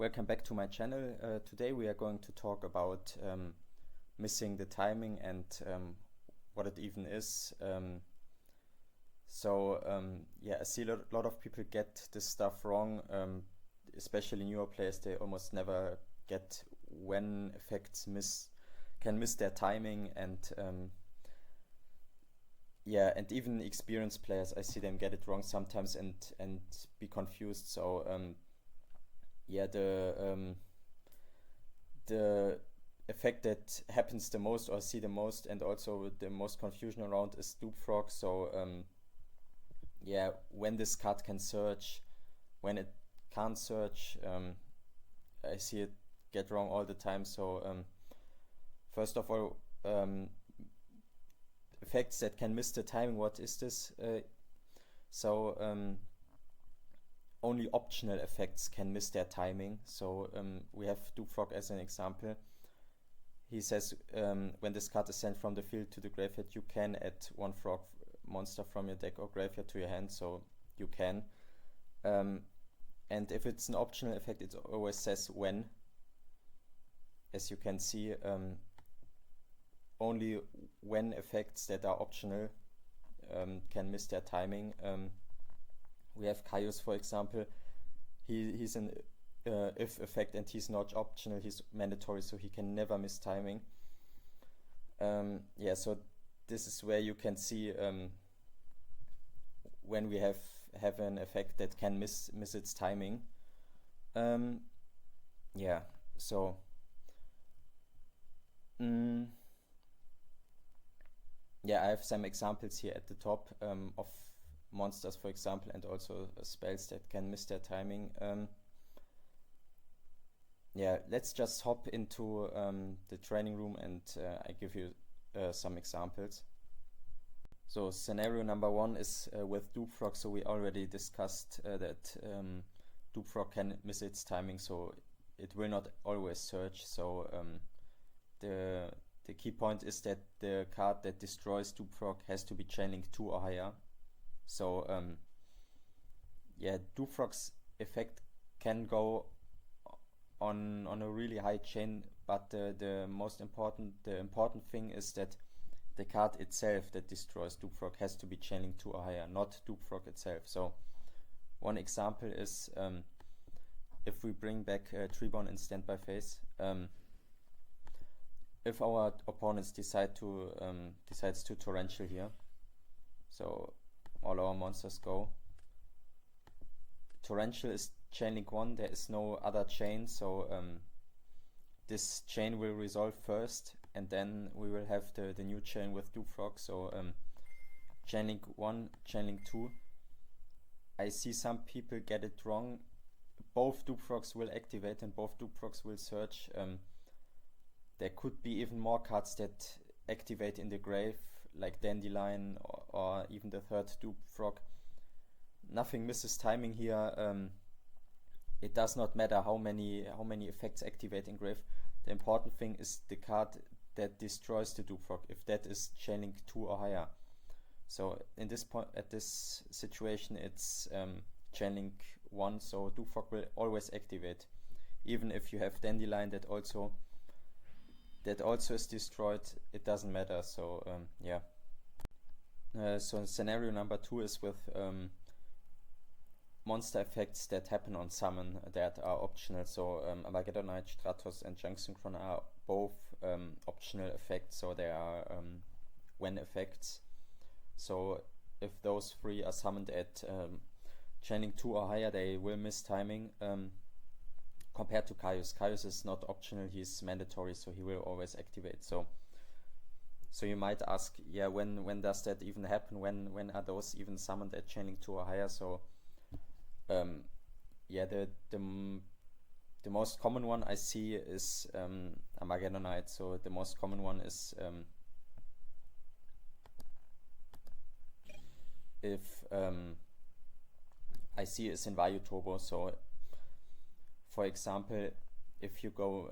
Welcome back to my channel. Today we are going to talk about missing the timing and what it even is. Yeah, I see a lot of people get this stuff wrong, especially newer players. They almost never get when effects can miss their timing, and yeah, and even experienced players, I see them get it wrong sometimes and be confused. So yeah, the effect that happens the most or see the most and also the most confusion around is Dup Frog. So yeah, when this card can search, when it can't search, I see it get wrong all the time. So first of all, effects that can miss the timing, what is this? Only optional effects can miss their timing. So we have Dup Frog as an example. He says when this card is sent from the field to the graveyard, you can add one frog monster from your deck or graveyard to your hand, so you can. And if it's an optional effect, it always says when. As you can see, only when effects that are optional can miss their timing. We have Caius, for example. He's an if effect and he's not optional, he's mandatory, so he can never miss timing. Yeah, so this is where you can see when we have an effect that can miss its timing. Yeah, so yeah, I have some examples here at the top of monsters, for example, and also spells that can miss their timing. Yeah, let's just hop into the training room and I give you some examples. So scenario number one is with Dup Frog. So we already discussed that Dup Frog can miss its timing, so it will not always search. So the key point is that the card that destroys Dup Frog has to be chain link 2 or higher. So yeah, Dup Frog's effect can go on a really high chain, but the important thing is that the card itself that destroys Dup Frog has to be chain link 2 or higher, not Dup Frog itself. So one example is if we bring back Treeborn in standby phase, if our opponents decides to torrential here, so all our monsters go. Torrential is chain link 1, there is no other chain, so this chain will resolve first, and then we will have the new chain with Dup Frog. So chain link 1, chain link 2. I see some people get it wrong. Both Dup Frogs will activate and both Dup Frogs will search. There could be even more cards that activate in the grave, like Dandelion or even the third Dup Frog. Nothing misses timing here. It does not matter how many effects activate in grave. The important thing is the card that destroys the Dup Frog, if that is chain link 2 or higher. So in this point, at this situation, it's chain link 1, so Dup Frog will always activate, even if you have Dandelion that also is destroyed. It doesn't matter. So yeah. So scenario number 2 is with monster effects that happen on summon that are optional. So Armageddonite, Stratos and Junk Synchron are both optional effects, so they are when effects. So if those three are summoned at chain link 2 or higher, they will miss timing. Compared to Caius. Caius is not optional, he's mandatory, so he will always activate. So you might ask, yeah, when does that even happen? When are those even summoned at chain link 2 or higher? So yeah, the most common one I see is Armageddonite. So the most common one is if I see is in Vayu Turbo. So for example, if you go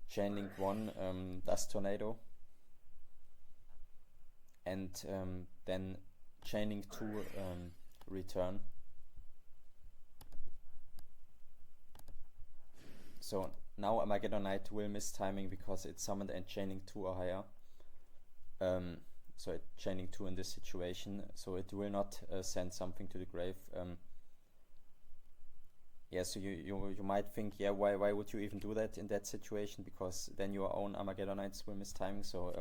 chain link 1 Dust Tornado and then chain link 2 return, So now Armageddonite will miss timing because it's summoned and chaining 2 or higher. So it's chaining 2 in this situation, so it will not send something to the grave. Yeah, so you might think, yeah, why would you even do that in that situation? Because then your own Armageddonites will miss timing. So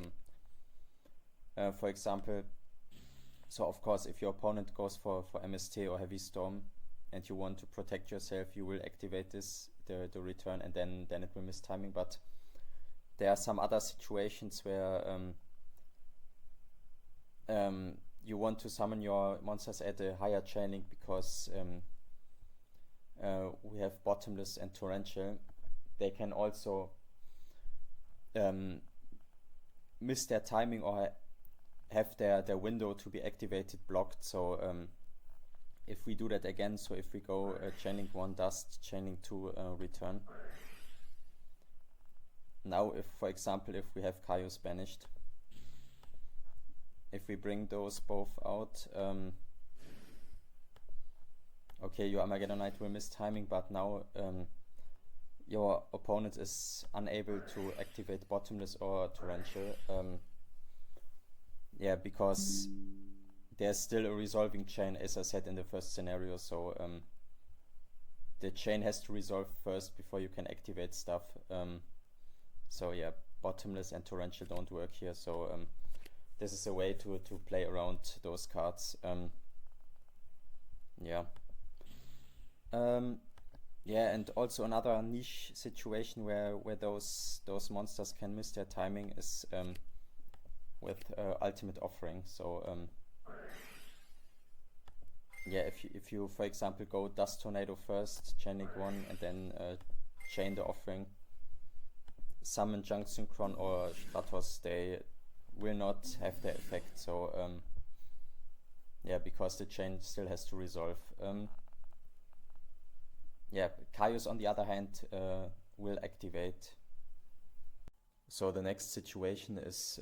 for example, so of course, if your opponent goes for MST or Heavy Storm, and you want to protect yourself, you will activate the return, and then it will miss timing. But there are some other situations where you want to summon your monsters at a higher chain link because we have Bottomless and Torrential. They can also miss their timing or have their window to be activated blocked. So if we do that again, so if we go chaining 1 dust, chaining 2 return. Now if, for example, if we have Kaios banished, if we bring those both out, okay, your Armageddonite will miss timing, but now your opponent is unable to activate Bottomless or Torrential. Yeah, because there's still a resolving chain, as I said in the first scenario, so the chain has to resolve first before you can activate stuff. So yeah, Bottomless and Torrential don't work here, so this is a way to play around those cards. Yeah. Yeah, and also another niche situation where those monsters can miss their timing is with Ultimate Offering. So yeah, if you for example go Dust Tornado first, chaining 1, and then chain the Offering, summon Junk Synchron or Stratos, they will not have the effect. So yeah, because the chain still has to resolve. Yeah, Kaios on the other hand will activate. So the next situation is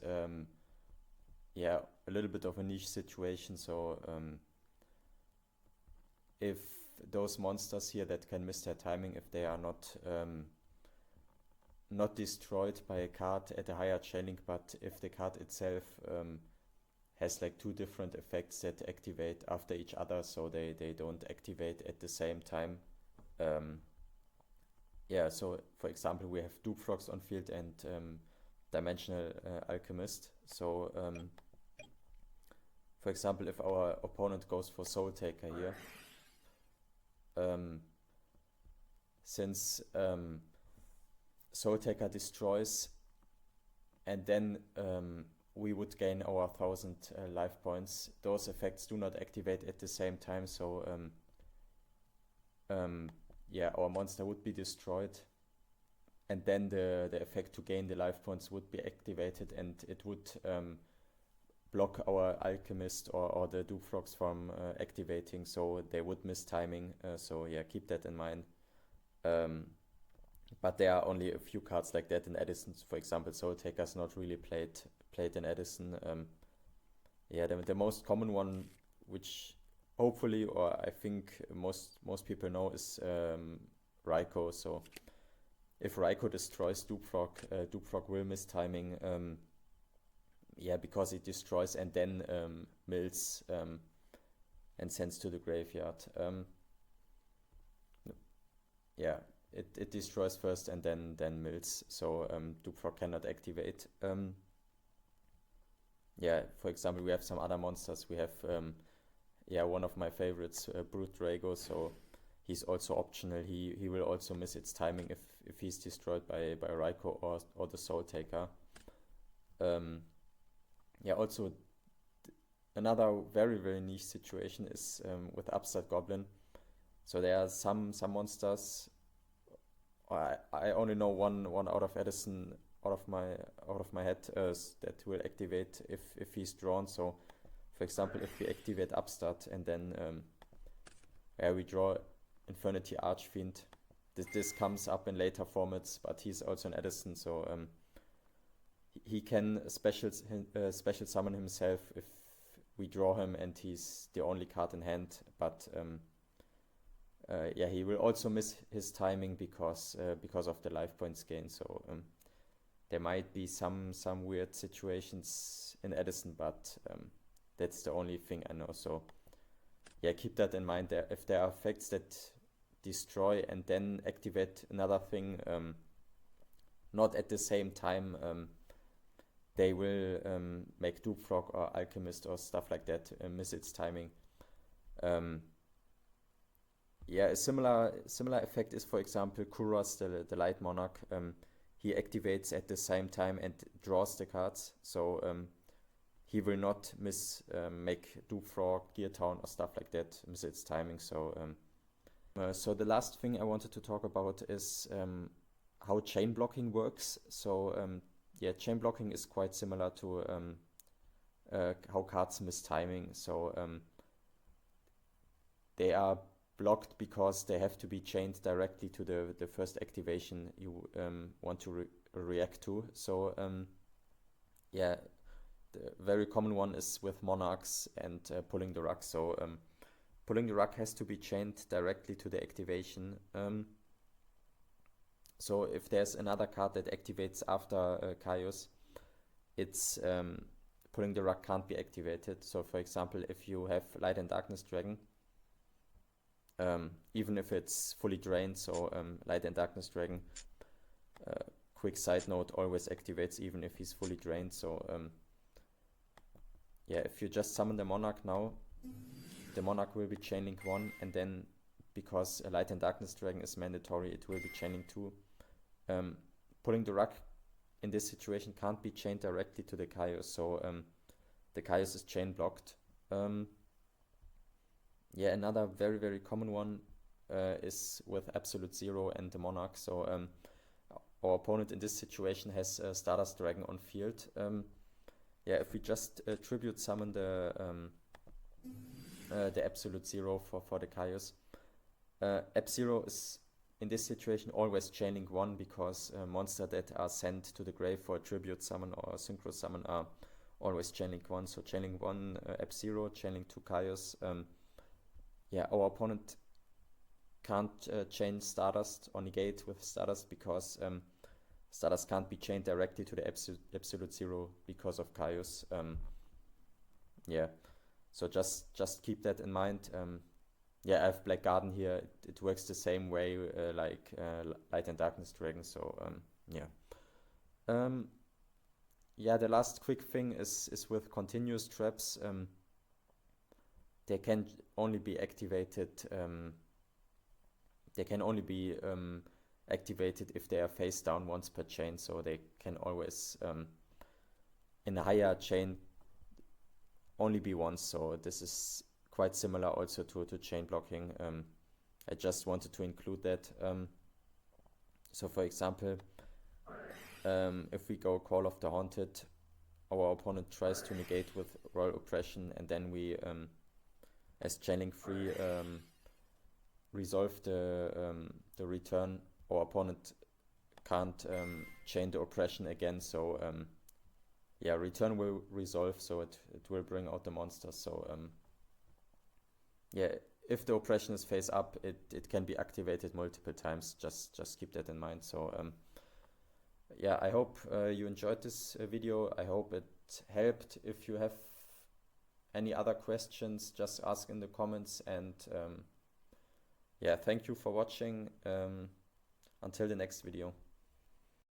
yeah, a little bit of a niche situation. So if those monsters here that can miss their timing, if they are not destroyed by a card at a higher chain link, but if the card itself has like 2 different effects that activate after each other, so they don't activate at the same time. Yeah, so for example, we have Dup Frogs on field and Dimensional Alchemist. So for example, if our opponent goes for Soul Taker here, since Soul Taker destroys, and then we would gain our 1000 life points, those effects do not activate at the same time. So yeah, our monster would be destroyed, and then the effect to gain the life points would be activated, and it would block our Alchemist or the Dup Frogs from activating, so they would miss timing. So yeah, keep that in mind. But there are only a few cards like that in Edison. For example, Soul Taker's not really played in Edison. Yeah, the most common one, which hopefully, or I think most people know, is Raikou. So if Raikou destroys Dup Frog will miss timing. Yeah, because it destroys and then mills and sends to the graveyard. Yeah, it destroys first and then mills. So Dup Frog cannot activate. Yeah, for example, we have some other monsters. We have yeah, one of my favorites, Brute Drago. So he's also optional. He will also miss its timing if he's destroyed by Raikou or the Soul Taker. Yeah, also another very niche situation is with Upstart Goblin. So there are some monsters. I only know one out of Edison, out of my head, that will activate if he's drawn. So for example, if we activate Upstart and then we draw Infernity Archfiend, this comes up in later formats, but he's also an Edison, so he can special summon himself if we draw him and he's the only card in hand, but yeah, he will also miss his timing because of the life points gain. So there might be some weird situations in Edison, but that's the only thing I know. So yeah, keep that in mind. There, if there are effects that destroy and then activate another thing, not at the same time, they will make Dup Frog or Alchemist or stuff like that miss its timing. Yeah, a similar effect is, for example, Kuros, the Light Monarch. He activates at the same time and draws the cards, so he will not make Dup Frog, Gear Town or stuff like that miss its timing. So the last thing I wanted to talk about is how chain blocking works. So yeah, chain blocking is quite similar to how cards miss timing. So they are blocked because they have to be chained directly to the first activation you want to react to. So yeah, the very common one is with Monarchs and pulling the rug. So pulling the rug has to be chained directly to the activation. So if there's another card that activates after Chaos, it's pulling the rug can't be activated. So for example, if you have Light and Darkness Dragon, even if it's fully drained, so Light and Darkness Dragon, quick side note, always activates even if he's fully drained. So yeah, if you just summon the Monarch now, the Monarch will be chain link 1, and then because a Light and Darkness Dragon is mandatory, it will be chain link 2. Pulling the rug in this situation can't be chained directly to the Chaos, so the Chaos is chain blocked. Yeah, another very common one is with Absolute Zero and the Monarch. So our opponent in this situation has Stardust Dragon on field. Yeah, if we just tribute summon the Absolute Zero for the Chaos, Ab Zero is in this situation always chain link 1, because monsters that are sent to the grave for a tribute summon or a synchro summon are always chain link 1. So chain link 1 Ab Zero, chain link 2 Chaos. Yeah, our opponent can't chain Stardust or negate with Stardust because Stardust can't be chained directly to the Absolute Zero because of Chaos. Yeah, so just keep that in mind. Yeah, I have Black Garden here. It works the same way like Light and Darkness Dragon. So yeah. Yeah, the last quick thing is with continuous traps. They can only be activated. They can only be activated if they are face down once per chain. So they can always in a higher chain only be once. So this is quite similar also to chain blocking. I just wanted to include that. So for example, if we go Call of the Haunted, our opponent tries to negate with Royal Oppression, and then we as chain link 3 resolve the return. Our opponent can't chain the oppression again, so yeah, return will resolve, so it will bring out the monster. So yeah, if the oppression is face up, it can be activated multiple times. Just keep that in mind. So yeah, I hope you enjoyed this video. I hope it helped. If you have any other questions, just ask in the comments. And yeah, thank you for watching. Until the next video.